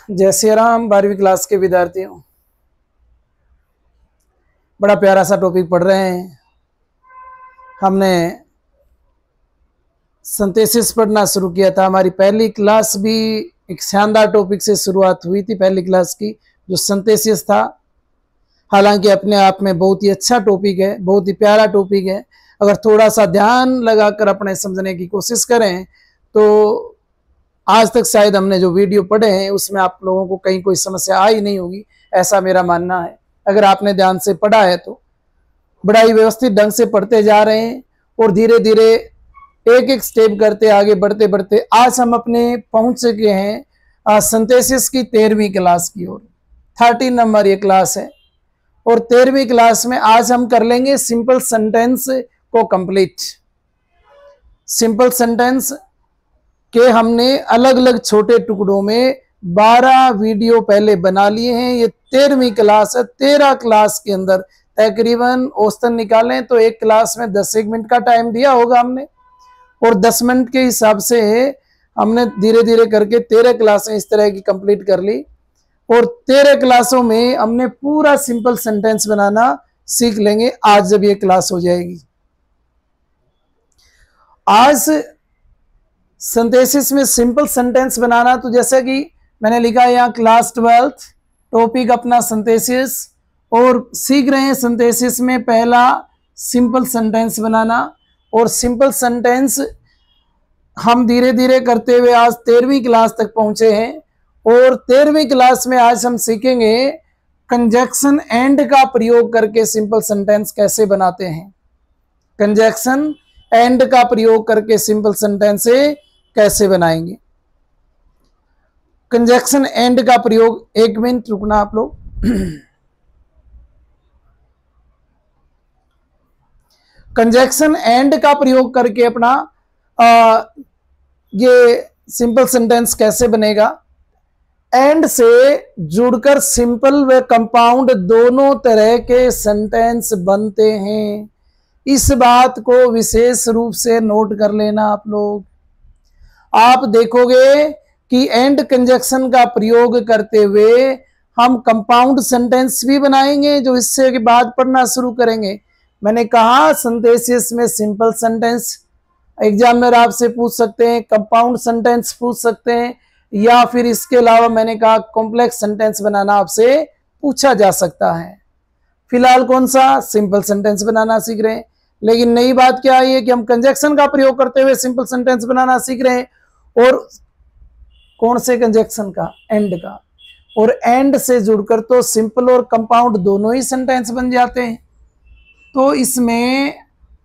जय श्री राम। 12वीं क्लास के विद्यार्थियों, बड़ा प्यारा सा टॉपिक पढ़ रहे हैं। हमने सिंथेसिस पढ़ना शुरू किया था। हमारी पहली क्लास भी एक शानदार टॉपिक से शुरुआत हुई थी, पहली क्लास की, जो सिंथेसिस था। हालांकि अपने आप में बहुत ही अच्छा टॉपिक है, बहुत ही प्यारा टॉपिक है। अगर थोड़ा सा ध्यान लगाकर अपने समझने की कोशिश करें तो आज तक शायद हमने जो वीडियो पढ़े हैं उसमें आप लोगों को कहीं कोई समस्या आई नहीं होगी, ऐसा मेरा मानना है। अगर आपने ध्यान से पढ़ा है तो बड़ा ही व्यवस्थित ढंग से पढ़ते जा रहे हैं और धीरे धीरे एक एक स्टेप करते आगे बढ़ते बढ़ते आज हम अपने पहुंच चुके हैं सिंथेसिस की 13वीं क्लास की ओर। 13 नंबर ये क्लास है और 13वीं क्लास में आज हम कर लेंगे सिंपल सेंटेंस को कंप्लीट। सिंपल सेंटेंस के हमने अलग अलग छोटे टुकड़ों में 12 वीडियो पहले बना लिए हैं। ये 13वीं क्लास है। 13 क्लास के अंदर तकरीबन औसतन निकालें तो एक क्लास में 10-1 मिनट का टाइम दिया होगा हमने, और 10 मिनट के हिसाब से हमने धीरे धीरे करके 13 क्लासें इस तरह की कंप्लीट कर ली। और 13 क्लासों में हमने पूरा सिंपल सेंटेंस बनाना सीख लेंगे आज जब ये क्लास हो जाएगी। आज सिंथेसिस में सिंपल सेंटेंस बनाना, तो जैसे कि मैंने लिखा है यहाँ क्लास 12th, टॉपिक अपना सिंथेसिस, और सीख रहे हैं सिंथेसिस में पहला सिंपल सेंटेंस बनाना। और सिंपल सेंटेंस हम धीरे धीरे करते हुए आज 13वीं क्लास तक पहुंचे हैं। और 13वीं क्लास में आज हम सीखेंगे कंजक्शन एंड का प्रयोग करके सिंपल सेंटेंस कैसे बनाते हैं। कंजक्शन एंड का प्रयोग करके सिंपल सेंटेंस कैसे बनाएंगे। कंजक्शन एंड का प्रयोग, एक मिनट रुकना आप लोग। कंजक्शन एंड का प्रयोग करके अपना ये सिंपल सेंटेंस कैसे बनेगा। एंड से जुड़कर सिंपल व कंपाउंड दोनों तरह के सेंटेंस बनते हैं। इस बात को विशेष रूप से नोट कर लेना आप लोग। आप देखोगे कि एंड कंजक्शन का प्रयोग करते हुए हम कंपाउंड सेंटेंस भी बनाएंगे, जो इससे के बाद पढ़ना शुरू करेंगे। मैंने कहा सिंथेसिस में सिंपल सेंटेंस एग्जामिनर आपसे पूछ सकते हैं, कंपाउंड सेंटेंस पूछ सकते हैं, या फिर इसके अलावा मैंने कहा कॉम्प्लेक्स सेंटेंस बनाना आपसे पूछा जा सकता है। फिलहाल कौन सा, सिंपल सेंटेंस बनाना सीख रहे हैं। लेकिन नई बात क्या है कि हम कंजक्शन का प्रयोग करते हुए सिंपल सेंटेंस बनाना सीख रहे हैं। और कौन से कंजक्शन का, एंड का। और एंड से जुड़कर तो सिंपल और कंपाउंड दोनों ही सेंटेंस बन जाते हैं। तो इसमें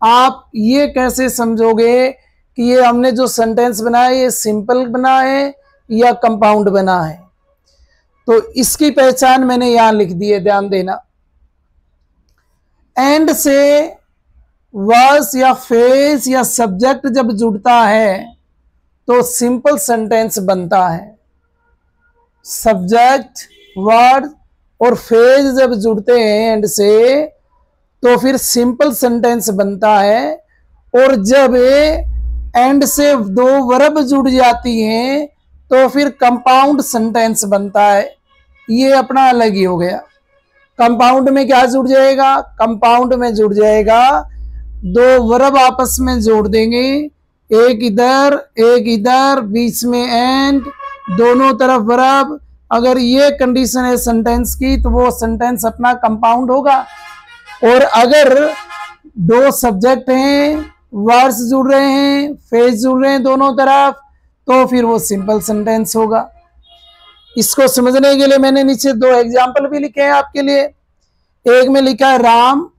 आप ये कैसे समझोगे कि ये हमने जो सेंटेंस बनाया ये सिंपल बना है या कंपाउंड बना है। तो इसकी पहचान मैंने यहां लिख दी है, ध्यान देना। एंड से वर्स या फेज या सब्जेक्ट जब जुड़ता है तो सिंपल सेंटेंस बनता है। सब्जेक्ट, वर्ड और फेज जब जुड़ते हैं एंड से तो फिर सिंपल सेंटेंस बनता है। और जब एंड से दो वर्ब जुड़ जाती हैं तो फिर कंपाउंड सेंटेंस बनता है। ये अपना अलग ही हो गया। कंपाउंड में क्या जुड़ जाएगा, कंपाउंड में जुड़ जाएगा दो वर्ब आपस में जोड़ देंगे, एक इधर, बीच में एंड, दोनों तरफ वर्ब। अगर ये कंडीशन है सेंटेंस की तो वो सेंटेंस अपना कंपाउंड होगा। और अगर दो सब्जेक्ट हैं, वर्ड्स जुड़ रहे हैं, फेज जुड़ रहे हैं दोनों तरफ, तो फिर वो सिंपल सेंटेंस होगा। इसको समझने के लिए मैंने नीचे 2 एग्जाम्पल भी लिखे हैं आपके लिए। एक में लिखा है राम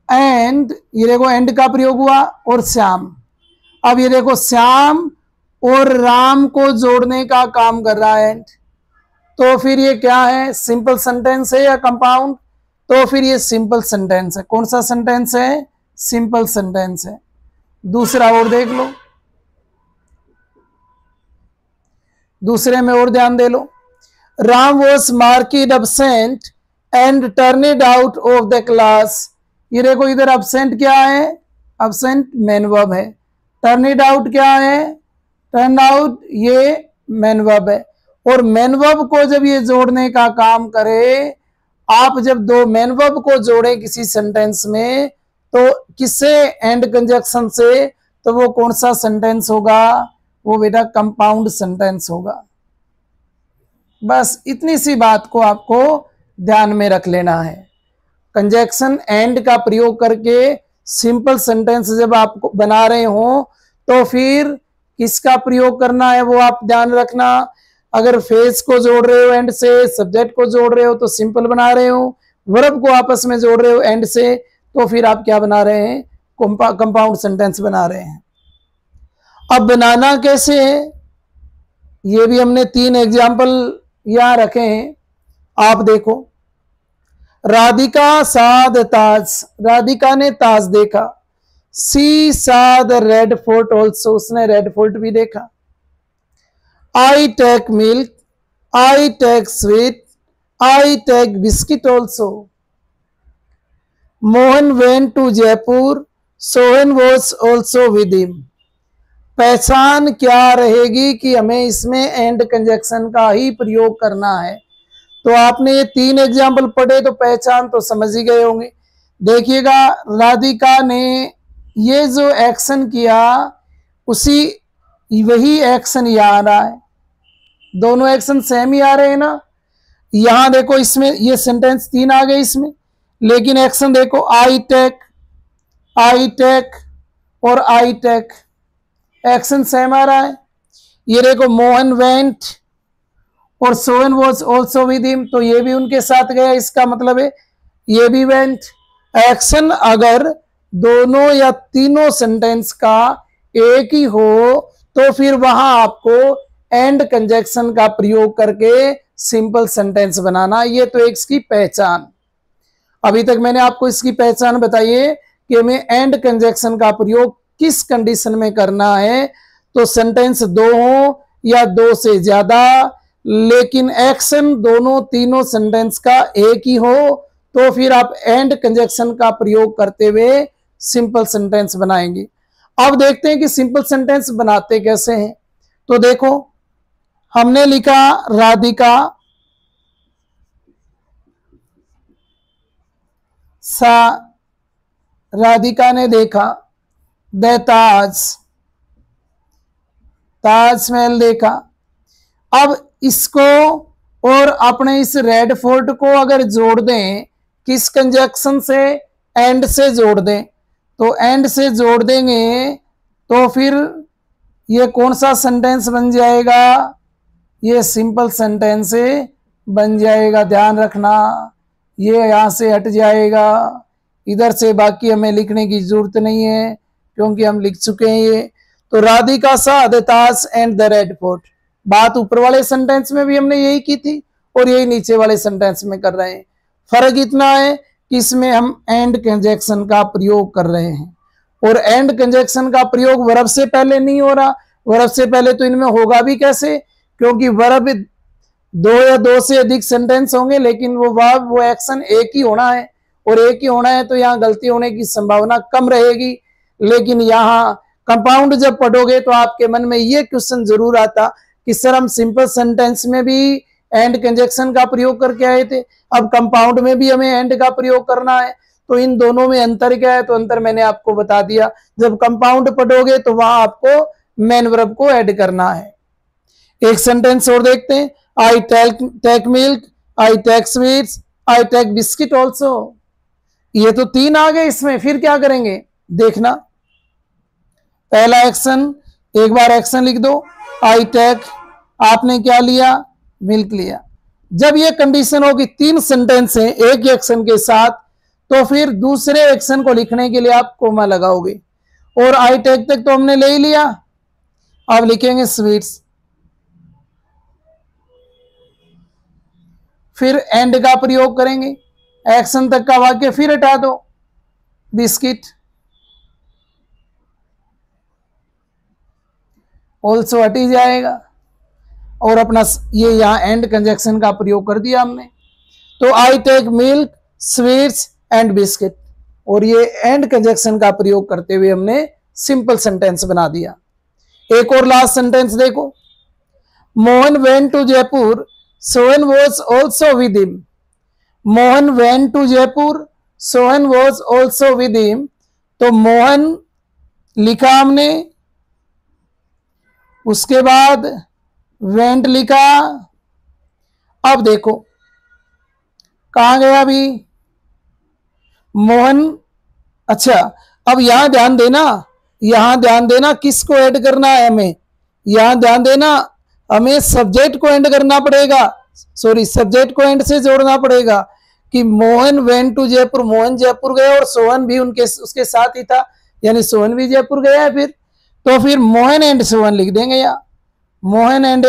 एंड, ये देखो एंड का प्रयोग हुआ, और श्याम। अब ये देखो श्याम और राम को जोड़ने का काम कर रहा है एंड, तो फिर ये क्या है, सिंपल सेंटेंस है या कंपाउंड। तो फिर ये सिंपल सेंटेंस है। कौन सा सेंटेंस है, सिंपल सेंटेंस है। दूसरा और देख लो, दूसरे में और ध्यान दे लो। Ram was marked absent and turned out of the class. ये देखो इधर एब्सेंट क्या है, एब्सेंट मेन वर्ब है। टर्नड आउट क्या है, टर्न आउट ये मेन वर्ब है। और मेन वर्ब को जब ये जोड़ने का काम करे, आप जब दो मेन वर्ब को जोड़े किसी सेंटेंस में तो किससे? एंड कंजक्शन से। तो वो कौन सा सेंटेंस होगा? वो बेटा कंपाउंड सेंटेंस होगा। बस इतनी सी बात को आपको ध्यान में रख लेना है। कंजक्शन एंड का प्रयोग करके सिंपल सेंटेंस जब आप बना रहे हो तो फिर किसका प्रयोग करना है वो आप ध्यान रखना। अगर फेस को जोड़ रहे हो एंड से, सब्जेक्ट को जोड़ रहे हो तो सिंपल बना रहे हो, वर्ब को आपस में जोड़ रहे हो एंड से तो फिर आप क्या बना रहे हैं? कंपाउंड सेंटेंस बना रहे हैं। अब बनाना कैसे है ये भी हमने 3 एग्जाम्पल यहां रखे हैं, आप देखो। राधिका साद ताज, राधिका ने ताज देखा। She saw Red Fort also, उसने रेड फोर्ट भी देखा। I take milk, I take sweet, I take biscuit also. Mohan went to Jaipur, Sohan was also with him. पहचान क्या रहेगी कि हमें इसमें एंड कंजक्शन का ही प्रयोग करना है। तो आपने ये 3 एग्जाम्पल पढ़े तो पहचान तो समझ ही गए होंगे। देखिएगा, राधिका ने ये जो एक्शन किया उसी वही एक्शन यहाँ आ रहा है, दोनों एक्शन सेम ही आ रहे हैं ना। यहां देखो, इसमें ये सेंटेंस 3 आ गए इसमें, लेकिन एक्शन देखो, आई टेक और आई टेक, एक्शन सेम आ रहा है। ये देखो, मोहन वेंट और Sohan was also with him, तो ये भी उनके साथ गया, इसका मतलब है ये भी वेंट। एक्शन अगर दोनों या तीनों सेंटेंस का एक ही हो तो फिर वहां आपको एंड कंजक्शन का प्रयोग करके सिंपल सेंटेंस बनाना। ये तो एक इसकी पहचान। अभी तक मैंने आपको इसकी पहचान बताई है कि हमें एंड कंजक्शन का प्रयोग किस कंडीशन में करना है। तो सेंटेंस 2 हो या 2 से ज्यादा, लेकिन एक्शन दोनों तीनों सेंटेंस का एक ही हो तो फिर आप एंड कंजक्शन का प्रयोग करते हुए सिंपल सेंटेंस बनाएंगे। अब देखते हैं कि सिंपल सेंटेंस बनाते कैसे हैं। तो देखो, हमने लिखा राधिका सा, राधिका ने देखा। द ताज, ताजमहल देखा। अब इसको और अपने इस रेड फोर्ट को अगर जोड़ दें, किस कंजक्शन से? एंड से जोड़ दें। तो एंड से जोड़ देंगे तो फिर ये कौन सा सेंटेंस बन जाएगा? ये सिंपल सेंटेंस बन जाएगा। ध्यान रखना, ये यहां से हट जाएगा, इधर से बाकी हमें लिखने की जरूरत नहीं है क्योंकि हम लिख चुके हैं ये। तो राधिका सा the Taj and the red fort, बात ऊपर वाले सेंटेंस में भी हमने यही की थी और यही नीचे वाले सेंटेंस में कर रहे हैं। फर्क इतना है कि इसमें हम एंड कंजक्शन का प्रयोग कर रहे हैं और एंड कंजक्शन का प्रयोग वर्ब से पहले नहीं हो रहा। वर्ब से पहले तो इनमें होगा भी कैसे? क्योंकि वर्ब 2 या 2 से अधिक सेंटेंस होंगे, लेकिन वो वर्ब वो एक्शन एक ही होना है और एक ही होना है तो यहाँ गलती होने की संभावना कम रहेगी। लेकिन यहाँ कंपाउंड जब पढ़ोगे तो आपके मन में ये क्वेश्चन जरूर आता कि सर हम सिंपल सेंटेंस में भी एंड कंजक्शन का प्रयोग करके आए थे, अब कंपाउंड में भी हमें एंड का प्रयोग करना है, तो इन दोनों में अंतर क्या है? तो अंतर मैंने आपको बता दिया। जब कंपाउंड पढ़ोगे तो वहां आपको मेन वर्ब को ऐड करना है। एक सेंटेंस और देखते हैं, I take milk, I take sweets, I take biscuit also. ये तो 3 आ गए इसमें, फिर क्या करेंगे देखना। पहला एक्शन, एक बार एक्शन लिख दो, आई टेक, आपने क्या लिया? मिल्क लिया। जब ये कंडीशन होगी 3 सेंटेंस है एक ही एक्शन के साथ, तो फिर दूसरे एक्शन को लिखने के लिए आप कोमा लगाओगे। और आई टेक तक तो हमने ले ही लिया, अब लिखेंगे स्वीट्स। फिर एंड का प्रयोग करेंगे, एक्शन तक का वाक्य फिर हटा दो, बिस्किट। ऑल्सो हट ही जाएगा और अपना ये यहां एंड कंजक्शन का प्रयोग कर दिया हमने। तो I take milk, sweets and biscuit, और ये एंड कंजक्शन का प्रयोग करते हुए हमने सिंपल सेंटेंस बना दिया। एक और लास्ट सेंटेंस देखो, Mohan went to Jaipur, Sohan was also with him. Mohan went to Jaipur, Sohan was also with him. तो मोहन लिखा हमने, उसके बाद वेंट लिखा। अब देखो कहां गया अभी मोहन। अच्छा, अब यहां ध्यान देना, यहां ध्यान देना किसको ऐड करना है हमें। यहां ध्यान देना, हमें सब्जेक्ट को एंड करना पड़ेगा, सॉरी सब्जेक्ट को एंड से जोड़ना पड़ेगा कि मोहन वेंट टू जयपुर, मोहन जयपुर गया और सोहन भी उसके साथ ही था, यानी सोहन भी जयपुर गया है। फिर तो फिर मोहन एंड सोहन लिख देंगे यहाँ, मोहन एंड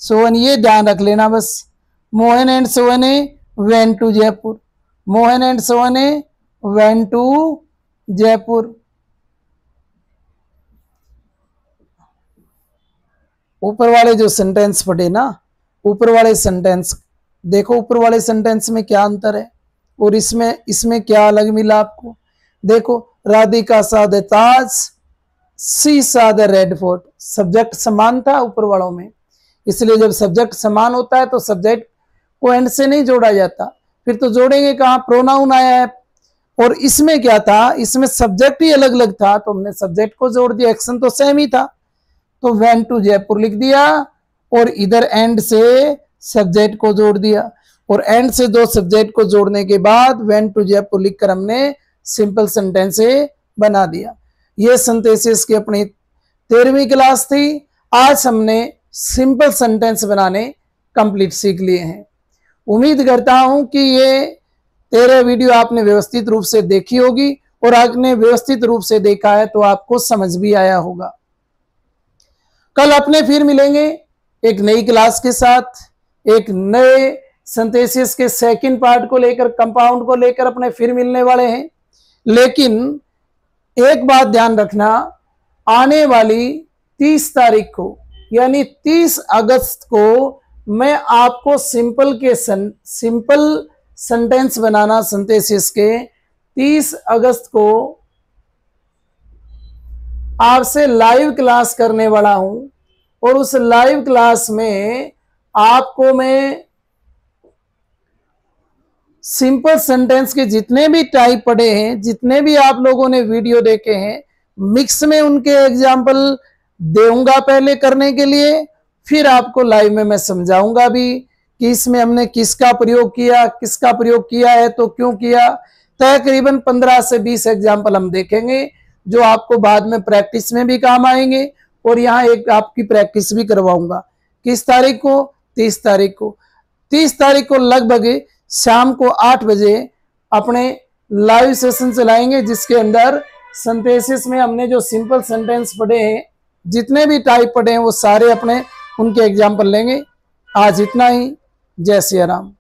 सोहन, ये ध्यान रख लेना बस। Mohan and Sohan went to Jaipur, Mohan and Sohan went to Jaipur. ऊपर वाले जो सेंटेंस पढ़े ना, ऊपर वाले सेंटेंस देखो, ऊपर वाले सेंटेंस में क्या अंतर है और इसमें क्या अलग मिला आपको। देखो, राधिका सा द ताज, सी सा द रेड फोर्ट। सब्जेक्ट समान था ऊपर वालों में, इसलिए जब सब्जेक्ट समान होता है तो सब्जेक्ट को एंड से नहीं जोड़ा जाता, फिर तो जोड़ेंगे कहाँ, प्रोनाउन आया है। और इसमें क्या था, इसमें सब्जेक्ट ही अलग अलग था तो हमने सब्जेक्ट को जोड़ दिया, एक्शन तो सेम ही था, तो वेंट टू जयपुर लिख दिया और इधर एंड से सब्जेक्ट को जोड़ दिया, और एंड से दो सब्जेक्ट को जोड़ने के बाद वेंट टू जयपुर लिखकर हमने सिंपल सेंटेंस बना दिया। ये सिंथेसिस की अपनी 13वीं क्लास थी। आज हमने सिंपल सेंटेंस बनाने कंप्लीट सीख लिए हैं। उम्मीद करता हूं कि ये 13 वीडियो आपने व्यवस्थित रूप से देखी होगी, और आपने व्यवस्थित रूप से देखा है तो आपको समझ भी आया होगा। कल अपने फिर मिलेंगे एक नई क्लास के साथ, एक नए सिंथेसिस के सेकंड पार्ट को लेकर, कंपाउंड को लेकर अपने फिर मिलने वाले हैं। लेकिन एक बात ध्यान रखना, आने वाली 30 तारीख को यानी 30 अगस्त को मैं आपको सिंपल सेंटेंस बनाना सिंथेसिस के 30 अगस्त को आपसे लाइव क्लास करने वाला हूं, और उस लाइव क्लास में आपको मैं सिंपल सेंटेंस के जितने भी टाइप पढ़े हैं, जितने भी आप लोगों ने वीडियो देखे हैं, मिक्स में उनके एग्जाम्पल दूंगा पहले करने के लिए, फिर आपको लाइव में मैं समझाऊंगा भी कि इसमें हमने किसका प्रयोग किया है तो क्यों किया। तकरीबन 15 से 20 एग्जाम्पल हम देखेंगे जो आपको बाद में प्रैक्टिस में भी काम आएंगे, और यहाँ एक आपकी प्रैक्टिस भी करवाऊंगा। किस तारीख को, 30 तारीख को। 30 तारीख को लगभग शाम को 8 बजे अपने लाइव सेशन चलाएंगे, जिसके अंदर सिंथेसिस में हमने जो सिंपल सेंटेंस पढ़े हैं, जितने भी टाइप पढ़े हैं, वो सारे अपने उनके एग्जाम्पल लेंगे। आज इतना ही। जय सिया राम।